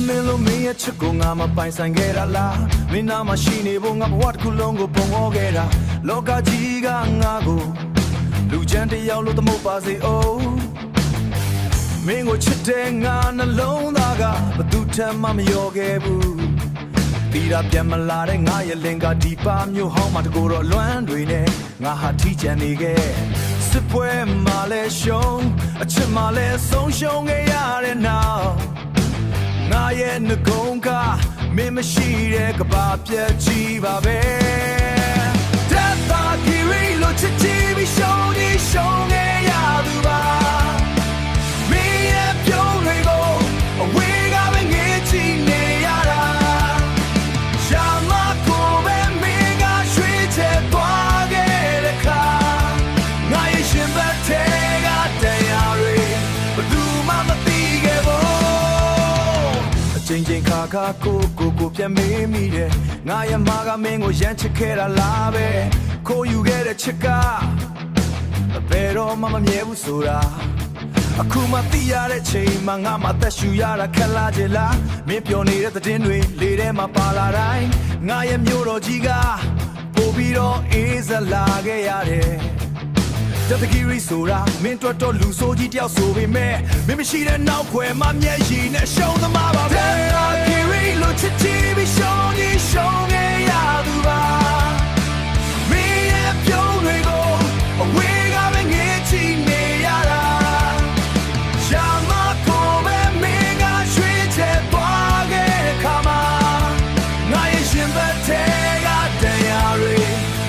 မင်းလိုမင်းရဲ့ချစ်ကိုငါမပိုင်ဆိုင်ခဲ့တာလားမင်းနာမရှိနေဖို့ငါဘဝတစ်ခုလုံးကိုပုံဖော်ခဲ့တာလောကကြီးကငါကိုလူချမ်းတယောက်လို့သမုတ်ပါစေအောင်မင်းကိုချစ်တဲ့ငါနှလုံးသားကဘသူထမှမလျော်ခဲ့ဘူးပြီးတာပြန်မလာတဲ့ငါရဲ့လင်ကဒီပါမျိုးဟောင်းမှတကူတော့လွမ်းတွေနဲ့ငါဟာထီးချန်နေခဲ့စစ်ပွဲမှာလဲရှုံးအချစ်မှာလဲဆုံးရှုံးခဲ့ရတဲ့နောက်ငါရဲ့နှကုံးကမင်းမရှိတဲ့ကဘာပြက်ကြီးပါပဲတက်တာကီရီလို့ချစ်ချစ်ပြီးရှုံးနေရှုံးခဲ့ရသူပါမင်းရဲ့ပြုံးတွေကိုအဝေးကပဲငေးချင်နေရတာရှာမကိုပဲမင်းကရွှေ့ချက်သွားခဲ့တဲ့ခါငါရဲ့ရှင်ဘက်ထဲကတရားတွေဘယ်သူမှမသိခဲ့ဘူးချိန်ခါခါကိုပြန်မေးမိတယ်ငါရဲ့မာကမင်းကိုရမ်းချစ်ခဲ့တာလားပဲခိုးယူခဲ့တဲ့ချစ်ကဘယ်တော့မှမမြဲဘူးဆိုတာအခုမှသိရတဲ့ချိန်မှာငါမှသက်ရှူရတာခက်လာကြလားမင်းပြောနေတဲ့သတင်းတွေလေထဲမှာပါလာတိုင်းငါရဲ့မျိုးတော်ကြီးကပို့ပြီးတော့အေးစလာခဲ့ရတယ်တက်တကီရီဆိုတာမင်းတို့တော့လူဆိုးကြီးတယောက်ဆိုပေမဲ့မင်းမရှိတဲ့နောက်ခွဲမှာမျက်ရည်နဲ့ရှုံးသမားပါပဲတက်တကီရီလို့ချစ်ချစ်ပြီးရှုံးကြီးရှုံးခဲ့ရသူပါမင်းရဲ့ပြုံးတွေကိုအဝေးကပဲငေးချင်နေရတာရှာမကိုပဲမင်းကရွှေ့ချက်သွားခဲ့တဲ့ခါမှာငါရဲ့ရှင်ဘက်ထဲကတရားတွေ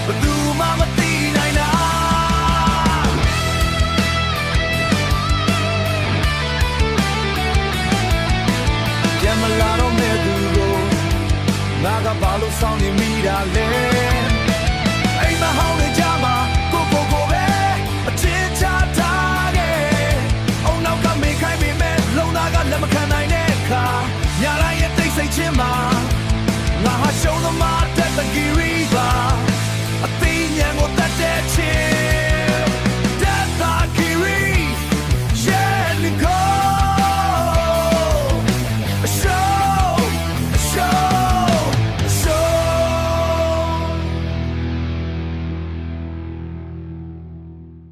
ဘယ်သူမှမသိနိုင်တာမလာတော့မဲ့သူကိုငါကဘာလို့ဆောင်နေမိတာလဲအိမ်မဟောင်းနေကြမှာကိုပဲအချင်းချထားခဲ့အောင်နောက်ကမေးခိုင်းပေမဲ့လုံသားကလက်မခံနိုင်တဲ့အခါညာလိုက်ရဲ့တိတ်ဆိတ်ချင်းမှာငါဟာရှုံးသမားတက်တကီရီ